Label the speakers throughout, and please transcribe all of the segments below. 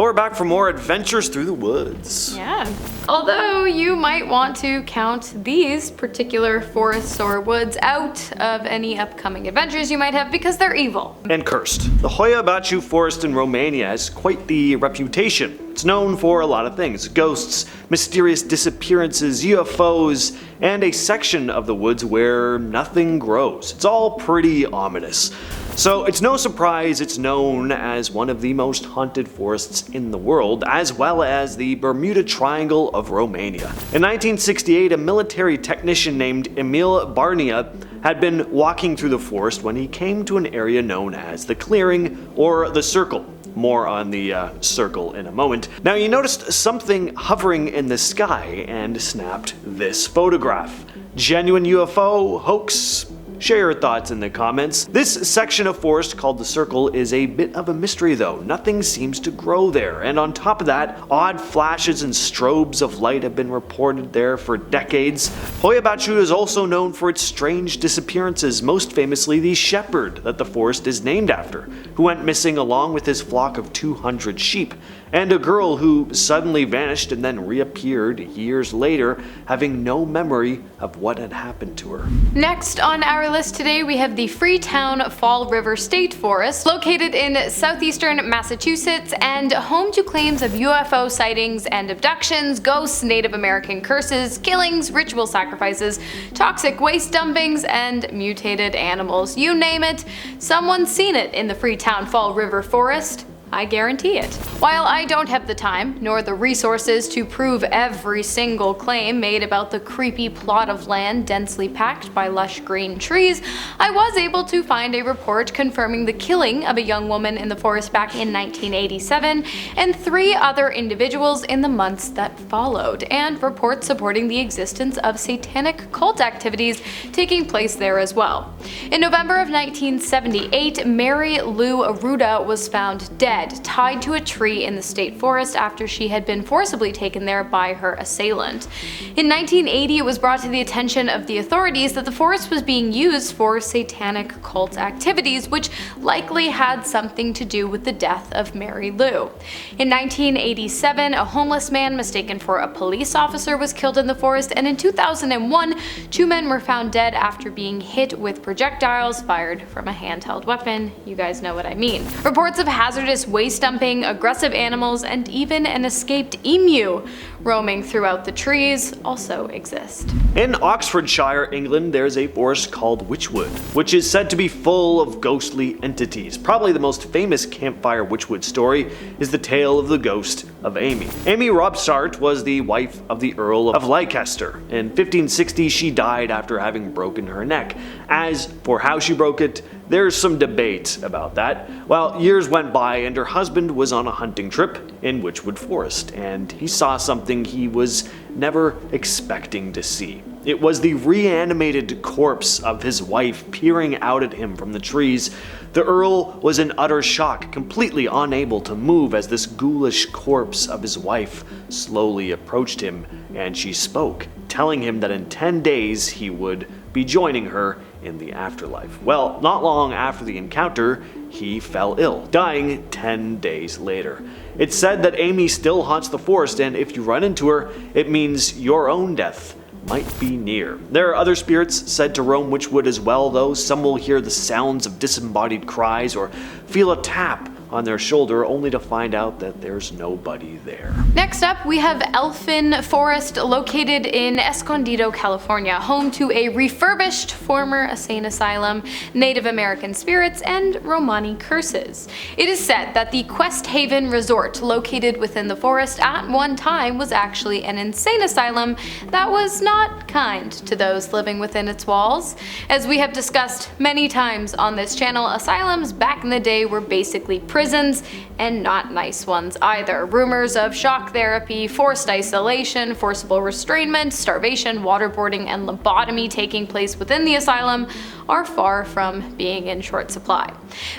Speaker 1: Well, we're back for more adventures through the woods.
Speaker 2: Yeah. Although you might want to count these particular forests or woods out of any upcoming adventures you might have because they're evil.
Speaker 1: And cursed. The Hoia Baciu Forest in Romania has quite the reputation. It's known for a lot of things: ghosts, mysterious disappearances, UFOs, and a section of the woods where nothing grows. It's all pretty ominous. So it's no surprise it's known as one of the most haunted forests in the world, as well as the Bermuda Triangle of Romania. In 1968, a military technician named Emil Barnia had been walking through the forest when he came to an area known as the clearing, or the circle. More on the circle in a moment. Now, he noticed something hovering in the sky and snapped this photograph. Genuine UFO? Hoax? Share your thoughts in the comments. This section of forest called the Circle is a bit of a mystery though. Nothing seems to grow there, and on top of that, odd flashes and strobes of light have been reported there for decades. Hoia Baciu is also known for its strange disappearances, most famously the shepherd that the forest is named after, who went missing along with his flock of 200 sheep, and a girl who suddenly vanished and then reappeared years later, having no memory of what had happened to her.
Speaker 2: Next on our list today, we have the Freetown Fall River State Forest, located in southeastern Massachusetts and home to claims of UFO sightings and abductions, ghosts, Native American curses, killings, ritual sacrifices, toxic waste dumpings, and mutated animals. You name it, someone's seen it in the Freetown Fall River Forest. I guarantee it. While I don't have the time, nor the resources to prove every single claim made about the creepy plot of land densely packed by lush green trees, I was able to find a report confirming the killing of a young woman in the forest back in 1987 and 3 other individuals in the months that followed, and reports supporting the existence of satanic cult activities taking place there as well. In November of 1978, Mary Lou Arruda was found dead, tied to a tree in the state forest after she had been forcibly taken there by her assailant. In 1980, it was brought to the attention of the authorities that the forest was being used for satanic cult activities, which likely had something to do with the death of Mary Lou. In 1987, a homeless man mistaken for a police officer was killed in the forest, and in 2001, 2 men were found dead after being hit with projectiles fired from a handheld weapon. You guys know what I mean. Reports of hazardous waste dumping, aggressive animals, and even an escaped emu roaming throughout the trees also exist.
Speaker 1: In Oxfordshire, England, there's a forest called Witchwood, which is said to be full of ghostly entities. Probably the most famous campfire Witchwood story is the tale of the ghost of Amy. Amy Robsart was the wife of the Earl of Leicester. In 1560, she died after having broken her neck. As for how she broke it, there's some debate about that. Well, years went by and her husband was on a hunting trip in Witchwood Forest, and he saw something he was never expecting to see. It was the reanimated corpse of his wife peering out at him from the trees. The Earl was in utter shock, completely unable to move as this ghoulish corpse of his wife slowly approached him, and she spoke, telling him that in 10 days he would be joining her in the afterlife. Well, not long after the encounter, he fell ill, dying 10 days later. It's said that Amy still haunts the forest, and if you run into her, it means your own death might be near. There are other spirits said to roam Witchwood as well, though. Some will hear the sounds of disembodied cries or feel a tap on their shoulder, only to find out that there's nobody there.
Speaker 2: Next up, we have Elfin Forest, located in Escondido, California, home to a refurbished former insane asylum, Native American spirits, and Romani curses. It is said that the Quest Haven Resort, located within the forest at one time, was actually an insane asylum that was not kind to those living within its walls. As we have discussed many times on this channel, asylums back in the day were basically prisons, and not nice ones either. Rumors of shock therapy, forced isolation, forcible restrainment, starvation, waterboarding, and lobotomy taking place within the asylum are far from being in short supply.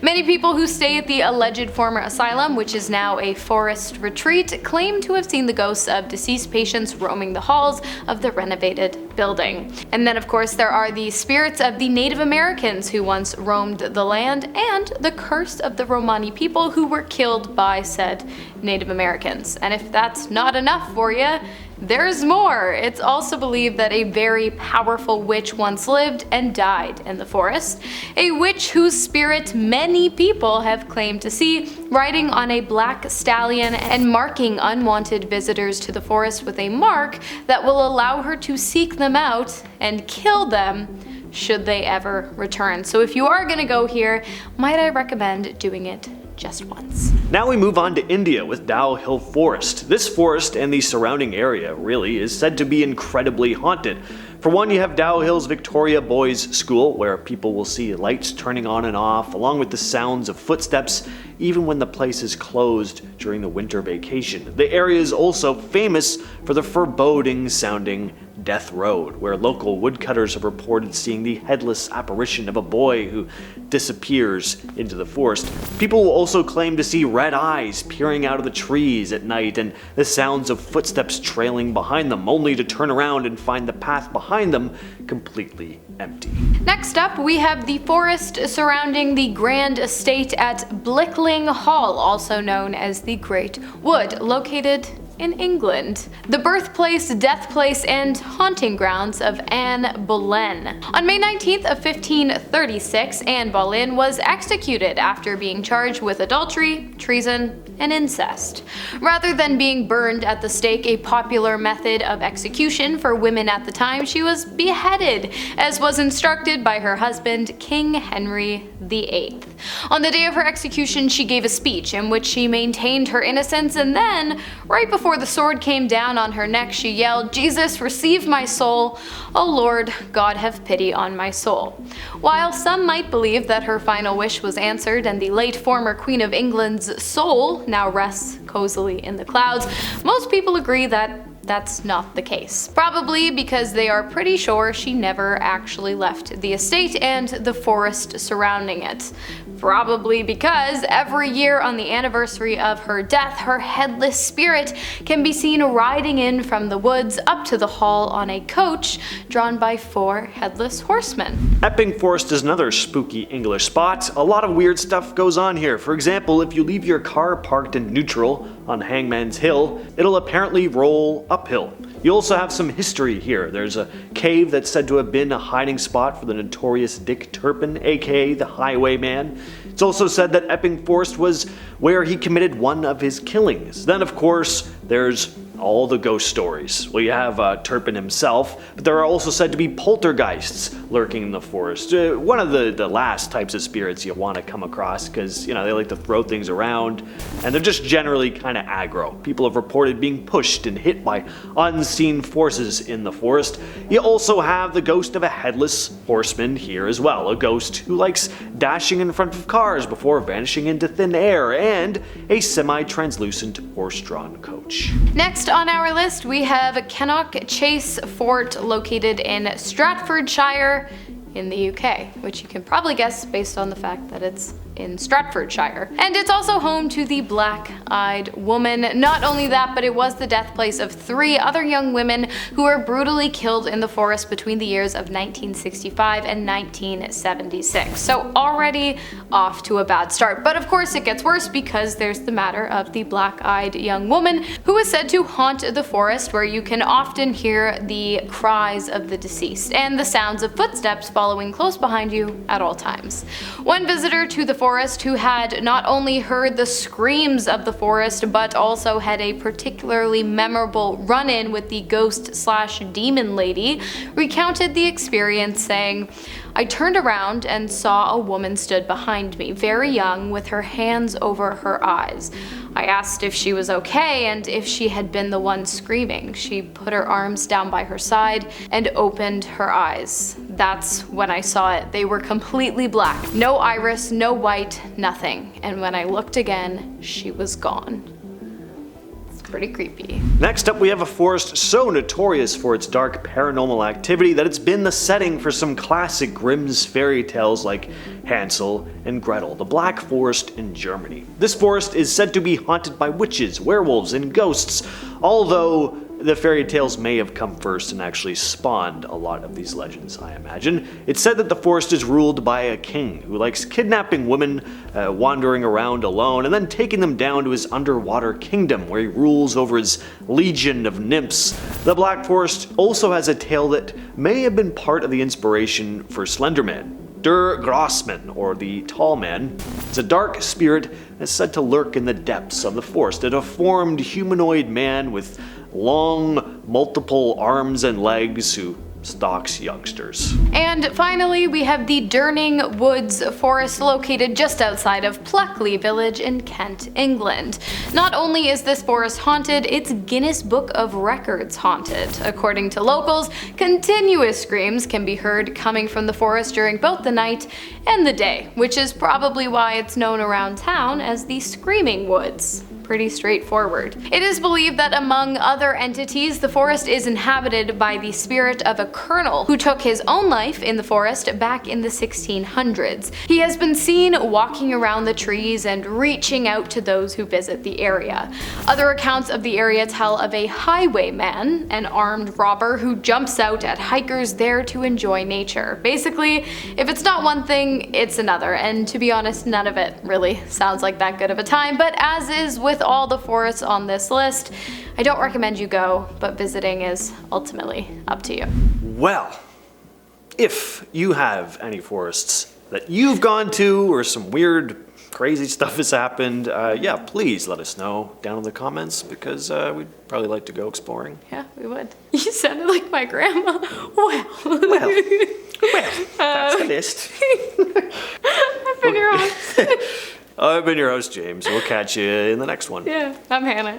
Speaker 2: Many people who stay at the alleged former asylum, which is now a forest retreat, claim to have seen the ghosts of deceased patients roaming the halls of the renovated building. And then of course there are the spirits of the Native Americans who once roamed the land, and the curse of the Romani people who were killed by said Native Americans. And if that's not enough for you, there's more. It's also believed that a very powerful witch once lived and died in the forest, a witch whose spirit many people have claimed to see riding on a black stallion and marking unwanted visitors to the forest with a mark that will allow her to seek them out and kill them should they ever return. So if you are gonna go here, might I recommend doing it just once.
Speaker 1: Now we move on to India with Dow Hill Forest. This forest and the surrounding area really is said to be incredibly haunted. For one, you have Dow Hill's Victoria Boys School, where people will see lights turning on and off, along with the sounds of footsteps, even when the place is closed during the winter vacation. The area is also famous for the foreboding sounding Death Road, where local woodcutters have reported seeing the headless apparition of a boy who disappears into the forest. People will also claim to see red eyes peering out of the trees at night and the sounds of footsteps trailing behind them, only to turn around and find the path behind them completely empty.
Speaker 2: Next up, we have the forest surrounding the grand estate at Blickling Hall, also known as the Great Wood, located in England, the birthplace, deathplace, and haunting grounds of Anne Boleyn. On May 19th of 1536, Anne Boleyn was executed after being charged with adultery, treason, and incest. Rather than being burned at the stake, a popular method of execution for women at the time, she was beheaded, as was instructed by her husband, King Henry VIII. On the day of her execution, she gave a speech in which she maintained her innocence, and then, right before the sword came down on her neck, she yelled, "Jesus, receive my soul. O Lord, God have pity on my soul." While some might believe that her final wish was answered and the late former Queen of England's soul now rests cozily in the clouds, most people agree that that's not the case. Probably because they are pretty sure she never actually left the estate and the forest surrounding it. Probably because every year on the anniversary of her death, her headless spirit can be seen riding in from the woods up to the hall on a coach drawn by 4 headless horsemen.
Speaker 1: Epping Forest is another spooky English spot. A lot of weird stuff goes on here. For example, if you leave your car parked in neutral on Hangman's Hill, it'll apparently roll uphill. You also have some history here. There's a cave that's said to have been a hiding spot for the notorious Dick Turpin, aka the Highwayman. It's also said that Epping Forest was where he committed one of his killings. Then of course, there's all the ghost stories. Well, you have Turpin himself, but there are also said to be poltergeists lurking in the forest. One of the last types of spirits you want to come across, because you know they like to throw things around, and they're just generally kind of aggro. People have reported being pushed and hit by unseen forces in the forest. You also have the ghost of a headless horseman here as well, a ghost who likes dashing in front of cars before vanishing into thin air, and a semi-translucent horse-drawn coach.
Speaker 2: Next on our list, we have Cannock Chase Fort, located in Stratfordshire in the UK, which you can probably guess based on the fact that it's in Stratfordshire. And it's also home to the Black-Eyed Woman. Not only that, but it was the death place of 3 other young women who were brutally killed in the forest between the years of 1965 and 1976. So already off to a bad start. But of course it gets worse because there's the matter of the black-eyed young woman who is said to haunt the forest, where you can often hear the cries of the deceased and the sounds of footsteps following close behind you at all times. One visitor to the forest who had not only heard the screams of the forest but also had a particularly memorable run-in with the ghost/demon lady recounted the experience, saying, "I turned around and saw a woman stood behind me, very young, with her hands over her eyes. I asked if she was okay and if she had been the one screaming. She put her arms down by her side and opened her eyes. That's when I saw it. They were completely black. No iris, no white, nothing. And when I looked again, she was gone." pretty creepy.
Speaker 1: Next up, we have a forest so notorious for its dark paranormal activity that it's been the setting for some classic Grimm's fairy tales like Hansel and Gretel, the Black Forest in Germany. This forest is said to be haunted by witches, werewolves, and ghosts, although the fairy tales may have come first and actually spawned a lot of these legends, I imagine. It's said that the forest is ruled by a king who likes kidnapping women, wandering around alone, and then taking them down to his underwater kingdom where he rules over his legion of nymphs. The Black Forest also has a tale that may have been part of the inspiration for Slenderman. Der Grossman, or the Tall Man, is a dark spirit that's said to lurk in the depths of the forest, a deformed humanoid man with long, multiple arms and legs who stalks youngsters.
Speaker 2: And finally, we have the Durning Woods Forest located just outside of Pluckley Village in Kent, England. Not only is this forest haunted, it's Guinness Book of Records haunted. According to locals, continuous screams can be heard coming from the forest during both the night and the day, which is probably why it's known around town as the Screaming Woods. Pretty straightforward. It is believed that among other entities, the forest is inhabited by the spirit of a colonel who took his own life in the forest back in the 1600s. He has been seen walking around the trees and reaching out to those who visit the area. Other accounts of the area tell of a highwayman, an armed robber who jumps out at hikers there to enjoy nature. Basically, if it's not one thing, it's another, and to be honest, none of it really sounds like that good of a time, but as is with all the forests on this list, I don't recommend you go, but visiting is ultimately up to you.
Speaker 1: Well, if you have any forests that you've gone to or some weird, crazy stuff has happened, yeah, please let us know down in the comments because we'd probably like to go exploring.
Speaker 2: Yeah, we would. You sounded like my grandma.
Speaker 1: Well, that's the list.
Speaker 2: I've been your host.
Speaker 1: I've been your host, James. We'll catch you in the next one.
Speaker 2: Yeah, I'm Hannah.